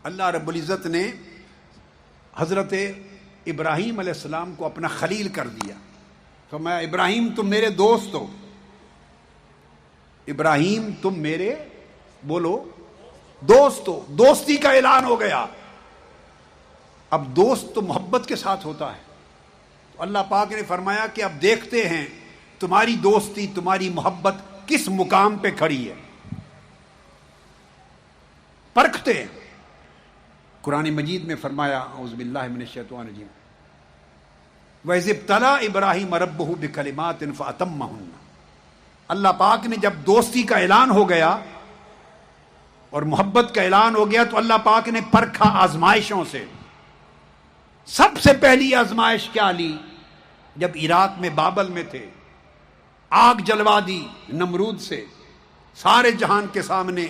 اللہ رب العزت نے حضرت ابراہیم علیہ السلام کو اپنا خلیل کر دیا. فرمایا ابراہیم تم میرے دوست ہو، ابراہیم تم میرے بولو دوست ہو. دوستی کا اعلان ہو گیا. اب دوست تو محبت کے ساتھ ہوتا ہے. تو اللہ پاک نے فرمایا کہ اب دیکھتے ہیں تمہاری دوستی تمہاری محبت کس مقام پہ کھڑی ہے، پرکھتے ہیں. قرآن مجید میں فرمایا اعوذ باللہ من الشیطان الرجیم وَإِذِ ابْتَلَىٰ إِبْرَاهِيمَ رَبُّهُ بِكَلِمَاتٍ فَأَتَمَّهُنَّ. اللہ پاک نے جب دوستی کا اعلان ہو گیا اور محبت کا اعلان ہو گیا تو اللہ پاک نے پرکھا آزمائشوں سے. سب سے پہلی آزمائش کیا لی؟ جب عراق میں بابل میں تھے، آگ جلوا دی نمرود سے. سارے جہان کے سامنے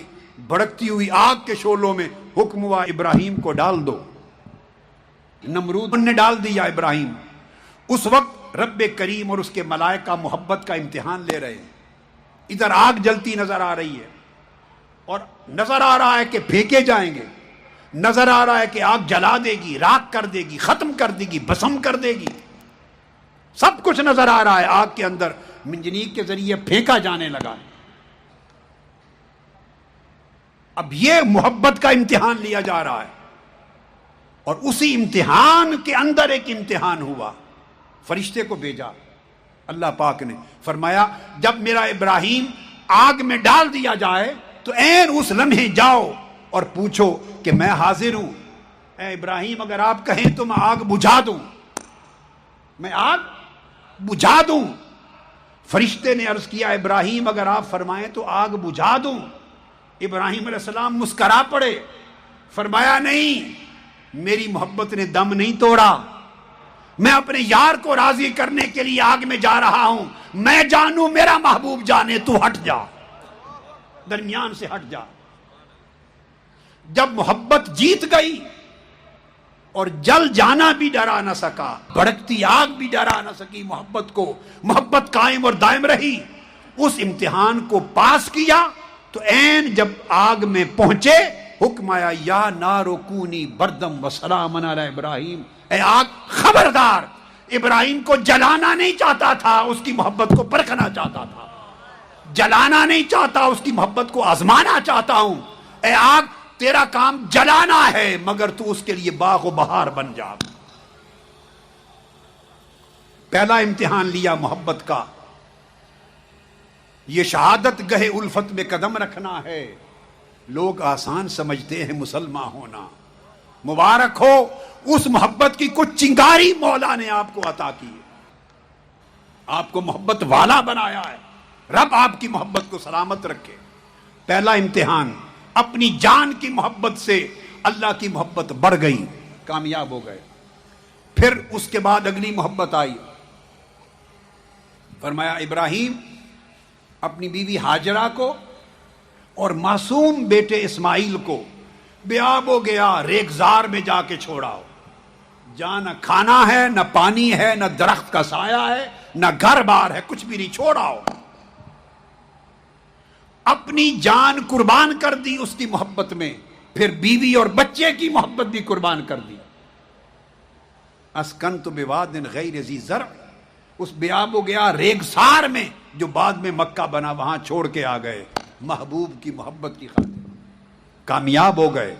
بھڑکتی ہوئی آگ کے شعلوں میں حکم ہوا ابراہیم کو ڈال دو. نمرود نے ڈال دیا ابراہیم. اس وقت رب کریم اور اس کے ملائکہ محبت کا امتحان لے رہے ہیں. ادھر آگ جلتی نظر آ رہی ہے اور نظر آ رہا ہے کہ پھینکے جائیں گے، نظر آ رہا ہے کہ آگ جلا دے گی، راکھ کر دے گی، ختم کر دے گی، بھسم کر دے گی. سب کچھ نظر آ رہا ہے. آگ کے اندر منجنیق کے ذریعے پھینکا جانے لگا. اب یہ محبت کا امتحان لیا جا رہا ہے اور اسی امتحان کے اندر ایک امتحان ہوا. فرشتے کو بھیجا اللہ پاک نے. فرمایا جب میرا ابراہیم آگ میں ڈال دیا جائے تو عین اس لمحے جاؤ اور پوچھو کہ میں حاضر ہوں. اے ابراہیم اگر آپ کہیں تو میں آگ بجھا دوں، میں آگ بجھا دوں. فرشتے نے عرض کیا ابراہیم اگر آپ فرمائیں تو آگ بجھا دوں. ابراہیم علیہ السلام مسکرا پڑے. فرمایا نہیں، میری محبت نے دم نہیں توڑا. میں اپنے یار کو راضی کرنے کے لیے آگ میں جا رہا ہوں. میں جانوں میرا محبوب جانے، تو ہٹ جا، درمیان سے ہٹ جا. جب محبت جیت گئی اور جل جانا بھی ڈرا نہ سکا، بھڑکتی آگ بھی ڈرا نہ سکی محبت کو، محبت قائم اور دائم رہی. اس امتحان کو پاس کیا تو عین جب آگ میں پہنچے حکم آیا یا نارو کونی بردم و سلام علی ابراہیم. اے آگ خبردار، ابراہیم کو جلانا نہیں چاہتا تھا، اس کی محبت کو پرکھنا چاہتا تھا. جلانا نہیں چاہتا، اس کی محبت کو آزمانا چاہتا ہوں. اے آگ تیرا کام جلانا ہے مگر تو اس کے لیے باغ و بہار بن جا. پہلا امتحان لیا محبت کا. یہ شہادت گہے الفت میں قدم رکھنا ہے. لوگ آسان سمجھتے ہیں مسلمان ہونا. مبارک ہو اس محبت کی کچھ چنگاری مولا نے آپ کو عطا کی ہے، آپ کو محبت والا بنایا ہے. رب آپ کی محبت کو سلامت رکھے. پہلا امتحان، اپنی جان کی محبت سے اللہ کی محبت بڑھ گئی، کامیاب ہو گئے. پھر اس کے بعد اگلی محبت آئی. فرمایا ابراہیم اپنی بیوی ہاجرہ کو اور معصوم بیٹے اسماعیل کو بے آب ہو گیا ریگزار میں جا کے چھوڑاؤ. جہاں نہ کھانا ہے، نہ پانی ہے، نہ درخت کا سایہ ہے، نہ گھر بار ہے، کچھ بھی نہیں، چھوڑاؤ. اپنی جان قربان کر دی اس کی محبت میں. پھر بیوی اور بچے کی محبت بھی قربان کر دی. اسکنت بواد غیر ذی زرع، اس بے آب ہو گیا ریگسار میں جو بعد میں مکہ بنا، وہاں چھوڑ کے آ گئے محبوب کی محبت کی خاطر. کامیاب ہو گئے.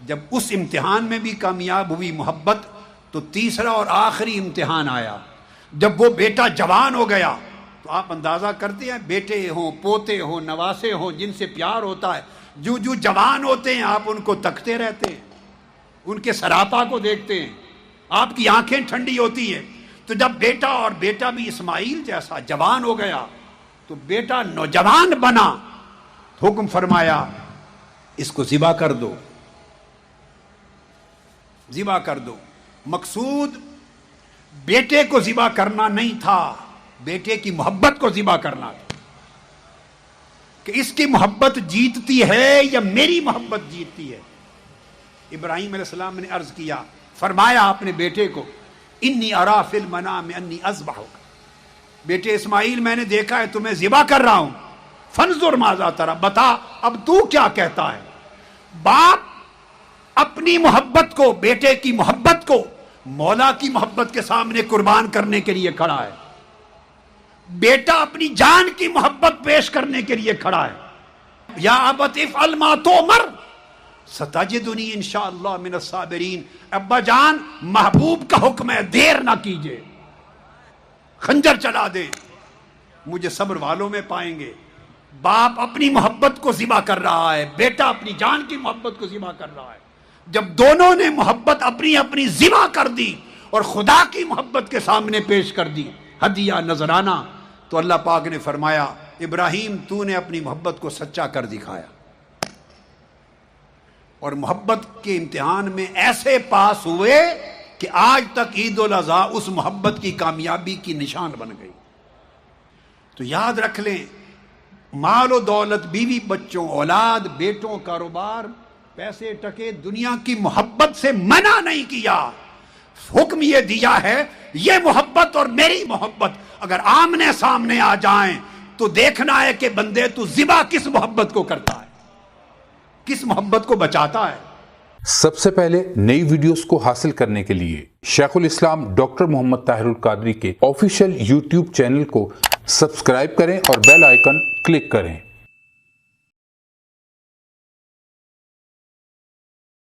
جب اس امتحان میں بھی کامیاب ہوئی محبت تو تیسرا اور آخری امتحان آیا. جب وہ بیٹا جوان ہو گیا تو آپ اندازہ کرتے ہیں بیٹے ہوں، پوتے ہوں، نواسے ہوں، جن سے پیار ہوتا ہے، جو جو جوان ہوتے ہیں آپ ان کو تکتے رہتے ہیں، ان کے سراپا کو دیکھتے ہیں، آپ کی آنکھیں ٹھنڈی ہوتی ہیں. تو جب بیٹا اور بیٹا بھی اسماعیل جیسا جوان ہو گیا تو بیٹا نوجوان بنا، حکم فرمایا اس کو ذبح کر دو، ذبح کر دو. مقصود بیٹے کو ذبح کرنا نہیں تھا، بیٹے کی محبت کو ذبح کرنا تھا کہ اس کی محبت جیتتی ہے یا میری محبت جیتتی ہے. ابراہیم علیہ السلام نے عرض کیا، فرمایا اپنے بیٹے کو انی ارا فی المنام انی اذبحک، بیٹے اسماعیل میں نے دیکھا ہے تمہیں ذبح کر رہا ہوں. فانظر ماذا تری، بتا اب تو کیا کہتا ہے. باپ اپنی محبت کو، بیٹے کی محبت کو مولا کی محبت کے سامنے قربان کرنے کے لیے کھڑا ہے. بیٹا اپنی جان کی محبت پیش کرنے کے لیے کھڑا ہے. یا ابت افعل ما تؤمر ستجدنی انشاءاللہ من الصابرین. ابا جان، محبوب کا حکم ہے، دیر نہ کیجئے، خنجر چلا دے، مجھے صبر والوں میں پائیں گے. باپ اپنی محبت کو ذبح کر رہا ہے، بیٹا اپنی جان کی محبت کو ذبح کر رہا ہے. جب دونوں نے محبت اپنی اپنی ذبح کر دی اور خدا کی محبت کے سامنے پیش کر دی، ہدیہ نذرانہ، تو اللہ پاک نے فرمایا ابراہیم تو نے اپنی محبت کو سچا کر دکھایا. اور محبت کے امتحان میں ایسے پاس ہوئے کہ آج تک عید الاضحیٰ اس محبت کی کامیابی کی نشان بن گئی. تو یاد رکھ لیں، مال و دولت، بیوی بچوں، اولاد، بیٹوں، کاروبار، پیسے ٹکے، دنیا کی محبت سے منع نہیں کیا. حکم یہ دیا ہے یہ محبت اور میری محبت اگر آمنے سامنے آ جائیں تو دیکھنا ہے کہ بندے تو ذبح کس محبت کو کرتا ہے، کس محبت کو بچاتا ہے. سب سے پہلے نئی ویڈیوز کو حاصل کرنے کے لیے شیخ الاسلام ڈاکٹر محمد طاہر القادری کے آفیشیل یوٹیوب چینل کو سبسکرائب کریں اور بیل آئیکن کلک کریں.